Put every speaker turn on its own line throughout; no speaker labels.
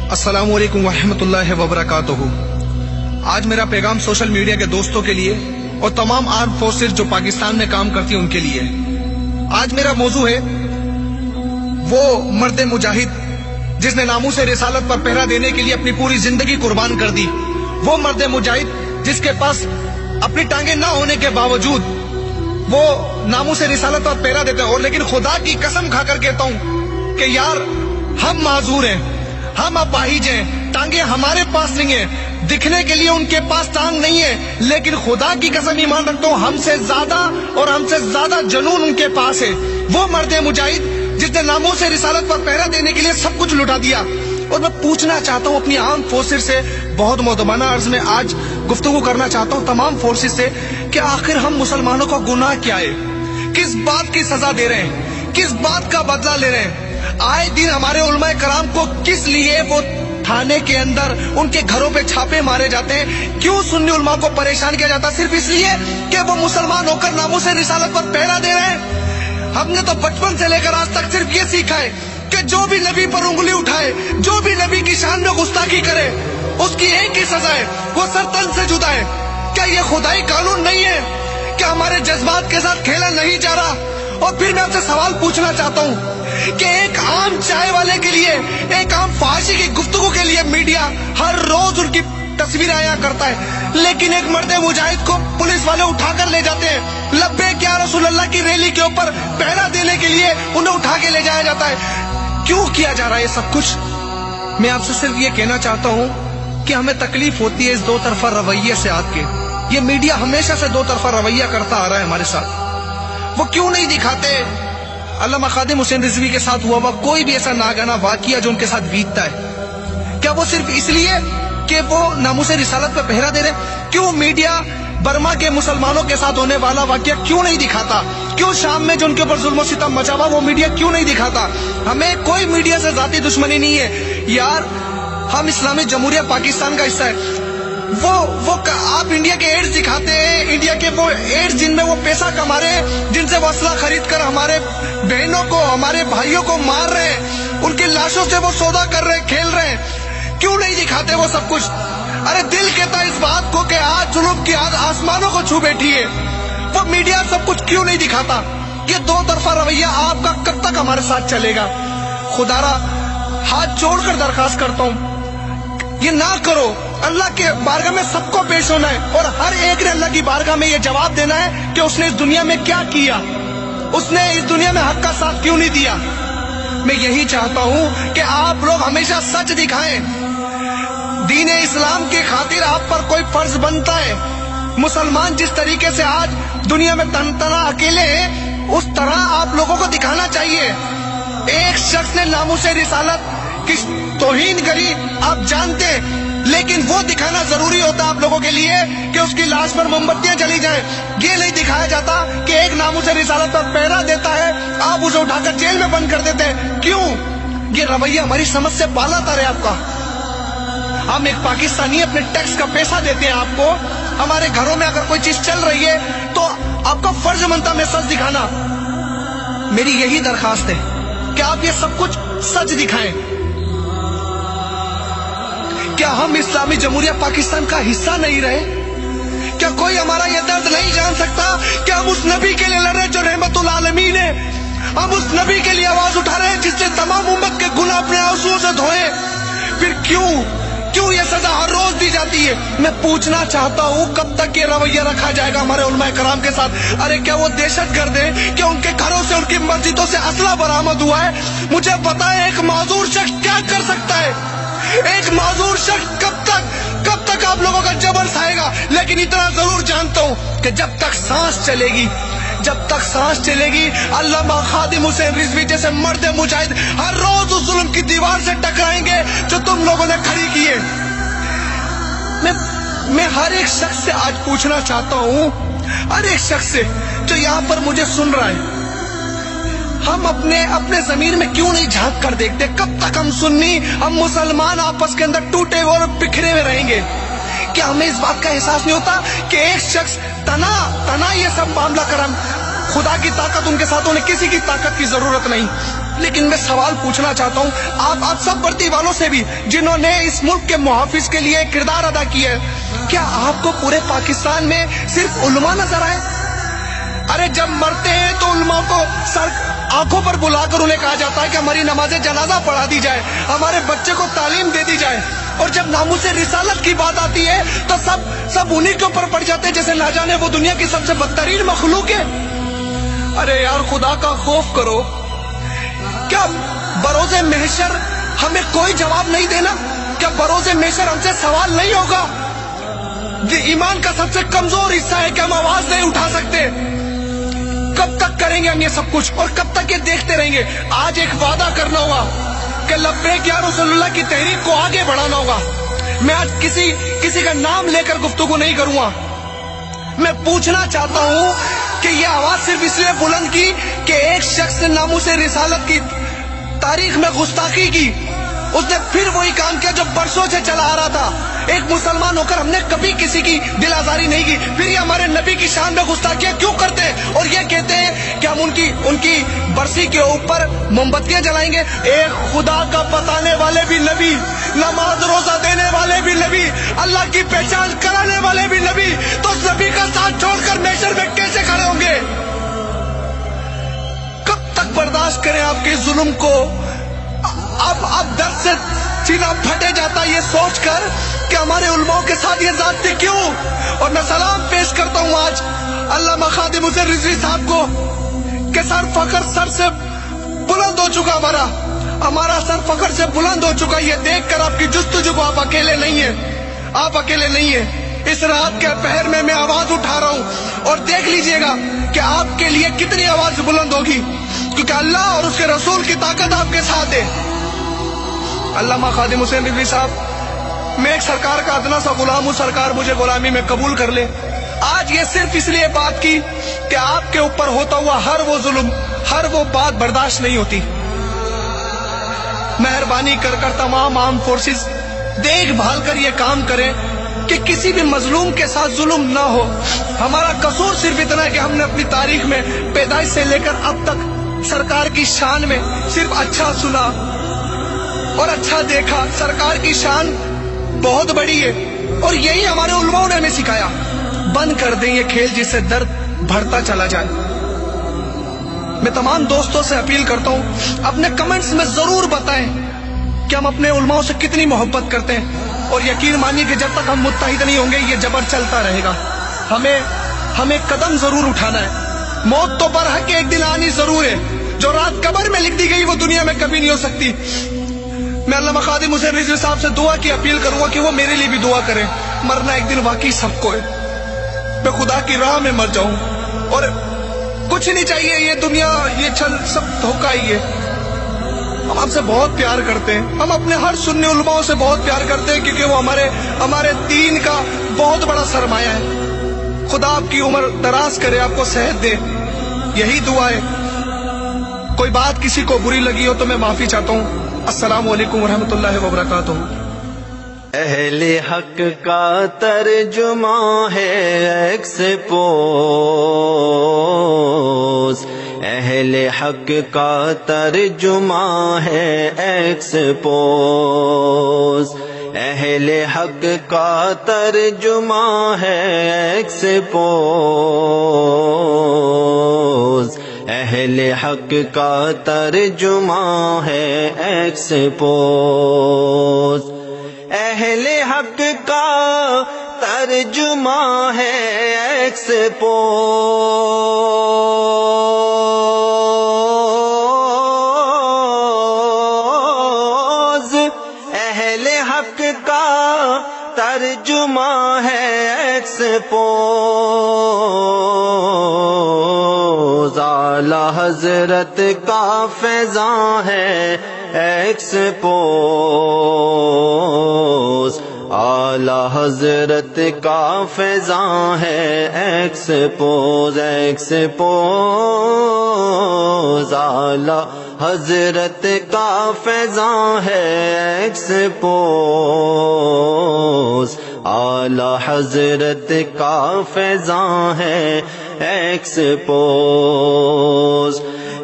अस्सलाम वालेकुम वरहमतुल्लाहि वबरकातुहू। आज मेरा पैगाम सोशल मीडिया के दोस्तों के लिए और तमाम आर्म फोर्सेस जो पाकिस्तान में काम करती हैं उनके लिए। आज मेरा मौजू है वो मर्द मुजाहिद जिसने नामूस रिसालत पर पहरा देने के लिए अपनी पूरी जिंदगी कुर्बान कर दी। वो मर्द मुजाहिद जिसके पास अपनी टांगे ना होने के बावजूद वो नामूस रिसालत पर पहरा देते हैं। और लेकिन खुदा की कसम खाकर कहता हूं कि यार हम माजूर हैं, हम अपाहिज हैं, टांगे हमारे पास नहीं है, दिखने के लिए उनके पास टांग नहीं है, लेकिन खुदा की कसम ईमान रखता हूं हमसे ज्यादा जनून उनके पास है। वो मर्द मुजाहिद जिसने नामूस रिसालत पर पहरा देने के लिए सब कुछ लुटा दिया। और मैं पूछना चाहता हूं अपनी आर्म फोर्सेस से, बहुत मुअद्दबाना अर्ज में आज गुफ्तगू करना चाहता हूं तमाम फोर्सेस से कि आखिर हम मुसलमानों का गुनाह क्या है, किस बात की सजा दे रहे हैं, किस बात का बदला ले रहे हैं। आए दिन हमारे उलमाए कराम को किस लिए वो थाने के अंदर उनके घरों पे छापे मारे जाते हैं, क्यों सुन्नी उलमा को परेशान किया जाता है, सिर्फ इसलिए कि वो मुसलमान होकर नामूस रिसालत पर पहरा दे रहे हैं। हमने तो बचपन से लेकर आज तक सिर्फ ये सीखा है कि जो भी नबी पर उंगली उठाए, जो भी नबी की शान में गुस्ताखी करे, उसकी एक ही सजा है, वो सर तन से जुदा है। क्या ये खुदाई कानून नहीं है? क्या हमारे जज्बात के साथ खेला नहीं जा रहा? और फिर मैं आपसे सवाल पूछना चाहता हूँ कि एक आम चाय वाले के लिए, एक आम फाशी की गुफ्तगू के लिए मीडिया हर रोज उनकी तस्वीर आया करता है, लेकिन एक मर्द मुजाहिद को पुलिस वाले उठाकर ले जाते हैं। लब्बैक या रसूल अल्लाह की रैली के ऊपर पहरा देने के लिए उन्हें उठा के ले जाया जाता है। क्यों किया जा रहा है ये सब कुछ? मैं आपसे सिर्फ ये कहना चाहता हूँ कि हमें तकलीफ होती है इस दो तरफा रवैये से आके। ये मीडिया हमेशा से दो तरफा रवैया करता आ रहा है हमारे साथ। वो क्यों नहीं दिखाते अल्लामा खादिम हुसैन रिजवी के साथ हुआ कोई भी ऐसा नागाना वाकया जो उनके साथ बीतता है? क्या वो सिर्फ इसलिए कि वो नामूस रिसालत पे पहरा दे रहे? क्यों मीडिया बर्मा के मुसलमानों के साथ होने वाला वाकया क्यों नहीं दिखाता? क्यों शाम में जो उनके ऊपर जुल्म और सितम मचा हुआ वो मीडिया क्यों नहीं दिखाता? हमें कोई मीडिया से जाती दुश्मनी नहीं है यार, हम इस्लामी जमहूरिया पाकिस्तान का हिस्सा है। वो आप इंडिया के एड्स दिखाते हैं, इंडिया के वो एड्स जिनमें वो पैसा कमा रहे हैं, जिनसे वो असला खरीद कर हमारे बहनों को, हमारे भाइयों को मार रहे हैं, उनकी लाशों से वो सौदा कर रहे हैं, खेल रहे हैं। क्यों नहीं दिखाते वो सब कुछ? अरे दिल कहता है इस बात को कि आज जुल्म की आग आसमानों को छू बैठी है। वो मीडिया सब कुछ क्यों नहीं दिखाता? ये दो तरफा रवैया आपका कब तक हमारे साथ चलेगा? खुदारा हाथ जोड़कर दरखास्त करता हूँ ये ना करो। अल्लाह के बारगाह में सबको पेश होना है और हर एक ने अल्लाह की बारगाह में ये जवाब देना है कि उसने इस दुनिया में क्या किया, उसने इस दुनिया में हक का साथ क्यों नहीं दिया। मैं यही चाहता हूँ कि आप लोग हमेशा सच दिखाएं। दीन इस्लाम की खातिर आप पर कोई फर्ज बनता है। मुसलमान जिस तरीके से आज दुनिया में तनतना अकेले हैं, उस तरह आप लोगों को दिखाना चाहिए। एक शख्स ने नामूस रिसालत की तौहीन करी, आप जानते, लेकिन वो दिखाना जरूरी होता आप लोगों के लिए कि उसकी लाश पर मोमबत्तियां जली जाएं। ये नहीं दिखाया जाता कि एक नामूस रिसालत पर पहरा देता है, आप उसे उठाकर जेल में बंद कर देते हैं। क्यों? ये रवैया हमारी समझ से बाला तर है आपका। हम एक पाकिस्तानी अपने टैक्स का पैसा देते हैं आपको, हमारे घरों में अगर कोई चीज चल रही है तो आपका फर्ज बनता है सच दिखाना। मेरी यही दरखास्त है कि आप ये सब कुछ सच दिखाएं। क्या हम इस्लामी जमहूरिया पाकिस्तान का हिस्सा नहीं रहे? क्या कोई हमारा ये दर्द नहीं जान सकता कि हम उस नबी के लिए लड़ रहे जो रहमतुल आलमीन है? हम उस नबी के लिए आवाज उठा रहे हैं जिसने तमाम उम्मत के गुनाह अपने आंसुओं से धोए। फिर क्यों ये सजा हर रोज दी जाती है? मैं पूछना चाहता हूँ कब तक ये रवैया रखा जाएगा हमारे उलमाए कराम के साथ? अरे क्या वो दहशतगर्द है? क्या उनके घरों से, उनकी मस्जिदों से असला बरामद हुआ है? मुझे पता है एक माजूर शख्स क्या कर सकता है। एक माजूर शख्स कब तक आप लोगों का जबर सहेगा? लेकिन इतना जरूर जानता हूँ कि जब तक सांस चलेगी अल्लामा खादिम हुसैन रिजवी जैसे मर्द मुजाहिद हर रोज उस जुल्म की दीवार से टकराएंगे जो तुम लोगों ने खड़ी की है। मैं हर एक शख्स से आज पूछना चाहता हूँ, हर एक शख्स से जो यहाँ पर मुझे सुन रहा है, हम अपने जमीन में क्यों नहीं झांक कर देखते? कब तक हम सुन्नी, हम मुसलमान आपस के अंदर टूटे और बिखरे हुए रहेंगे? क्या हमें इस बात का एहसास नहीं होता कि एक शख्स तना ये सब मामला करम, खुदा की ताकत उनके साथ, उन्हें किसी की ताकत की जरूरत नहीं। لیکن میں سوال پوچھنا چاہتا ہوں آپ سب وردی والوں سے بھی جنہوں نے اس ملک کے محافظ کے لیے کردار ادا کیا ہے، کیا آپ کو پورے پاکستان میں صرف علماء نظر آئے؟ ارے جب مرتے ہیں تو علماء کو سر آنکھوں پر بلا کر انہیں کہا جاتا ہے کہ ہماری نماز جنازہ پڑھا دی جائے، ہمارے بچے کو تعلیم دے دی جائے، اور جب ناموس رسالت کی بات آتی ہے تو سب انہی کے اوپر پڑ جاتے ہیں جیسے نہ جانے وہ دنیا کی سب سے بدترین مخلوق ہے۔ ارے یار خدا کا خوف کرو، کیا بروز محشر ہمیں کوئی جواب نہیں دینا؟ کیا بروز محشر ہم سے سوال نہیں ہوگا؟ یہ ایمان کا سب سے کمزور حصہ ہے کہ ہم آواز نہیں اٹھا سکتے۔ کب تک کریں گے ہم یہ سب کچھ، اور کب تک یہ دیکھتے رہیں گے؟ آج ایک وعدہ کرنا ہوگا کہ لبیک یا رسول اللہ کی تحریک کو آگے بڑھانا ہوگا۔ میں آج کسی کا نام لے کر گفتگو نہیں کروں گا، میں پوچھنا چاہتا ہوں کہ یہ آواز صرف اس لیے بلند کی کہ ایک شخص نے ناموس رسالت کی تاریخ میں گستاخی کی، اس نے پھر وہی کام کیا جو برسوں سے چلا آ رہا تھا۔ ایک مسلمان ہو کر ہم نے کبھی کسی کی دل آزاری نہیں کی، پھر یہ ہمارے نبی کی شان میں گستاخیاں کیوں کرتے ہیں اور یہ کہتے ہیں کہ ہم ان کی برسی کے اوپر موم بتیاں جلائیں گے؟ ایک خدا کا بتانے والے بھی نبی، نماز روزہ دینے والے بھی نبی، اللہ کی پہچان کرانے والے بھی نبی، تو اس نبی کا ساتھ چھوڑ کر محشر میں کیسے کھڑے ہوں گے؟ کب تک برداشت کریں آپ کے ظلم کو؟ اب درد سے سینہ پھٹے جاتا یہ سوچ کر کہ ہمارے علماء کے ساتھ یہ زیادتی کیوں؟ اور میں سلام پیش کرتا ہوں آج علامہ خادم حسین رضوی صاحب کو کہ سر فخر سر سے بلند ہو چکا، ہمارا سر فخر سے بلند ہو چکا۔ یہ دیکھ کر آپ کی جستجو کو آپ اکیلے نہیں ہیں، آپ اکیلے نہیں ہیں۔ اس رات کے پہر میں آواز اٹھا رہا ہوں، اور دیکھ لیجئے گا کہ آپ کے لیے کتنی آواز بلند ہوگی، کیونکہ اللہ اور اس کے رسول کی طاقت آپ کے ساتھ ہے۔ علامہ خادم حسین رضوی صاحب، میں ایک سرکار کا ادنا سا غلام ہوں، سرکار مجھے غلامی میں قبول کر لے۔ آج یہ صرف اس لیے بات کی کہ آپ کے اوپر ہوتا ہوا ہر وہ ظلم، ہر وہ بات برداشت نہیں ہوتی۔ مہربانی کر تمام آرم فورسز دیکھ بھال کر یہ کام کریں کہ کسی بھی مظلوم کے ساتھ ظلم نہ ہو۔ ہمارا قصور صرف اتنا ہے کہ ہم نے اپنی تاریخ میں پیدائش سے لے کر اب تک سرکار کی شان میں صرف اچھا سنا اور اچھا دیکھا۔ سرکار کی شان بہت بڑی ہے، اور یہی ہمارے علماء نے ہمیں سکھایا۔ بند کر دیں یہ کھیل جس سے درد بڑھتا چلا جائے۔ میں تمام دوستوں سے اپیل کرتا ہوں اپنے کمنٹس میں ضرور بتائیں کہ ہم اپنے علماء سے کتنی محبت کرتے ہیں، اور یقین مانیے کہ جب تک ہم متحد نہیں ہوں گے یہ جبر چلتا رہے گا۔ ہمیں قدم ضرور اٹھانا ہے۔ موت تو برحق ایک دن آنی ضرور ہے، جو رات قبر میں لکھ دی گئی وہ دنیا میں کبھی نہیں ہو سکتی۔ میں علامہ خادم حسین رضوی صاحب سے دعا کی اپیل کروں گا کہ وہ میرے لیے بھی دعا کریں۔ مرنا ایک دن واقعی سب کو ہے، میں خدا کی راہ میں مر جاؤں اور کچھ نہیں چاہیے، یہ دنیا یہ چھل سب دھوکہ ہی ہے۔ ہم آپ سے بہت پیار کرتے ہیں، ہم اپنے ہر سنی علماء سے بہت پیار کرتے ہیں، کیونکہ وہ ہمارے دین کا بہت بڑا سرمایہ ہے۔ خدا آپ کی عمر دراز کرے، آپ کو صحت دے، یہی دعا ہے۔ کوئی بات کسی کو بری لگی ہو تو میں معافی چاہتا ہوں۔ السلام علیکم ورحمۃ اللہ وبرکاتہ۔
اہل حق کا ترجمہ ہے ایکسپوز، اہل حق کا ترجمہ ہے ایکسپوز، اہل حق کا ترجمہ ہے ایکسپوز، اہل حق کا ترجمہ ہے ایکسپوز، اہل حق کا ترجمہ ہے ایکسپوز، اہل حق کا ترجمہ ہے ایکسپوز، اعلیٰ حضرت کا فیضاں ہے ایکسپوز، اعلیٰ حضرت کا فیضاں ہے ایکسپوز، ایکسپوز، اعلیٰ حضرت کا فیضاں ہے ایکسپوز، اعلیٰ حضرت کا فیضاں ہے ایکسپوز،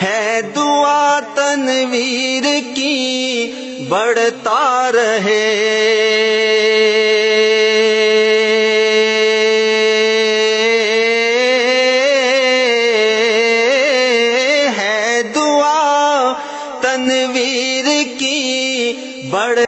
ہے دعا تنویر کی بڑھتا رہے، ہے دعا تنویر کی بڑھ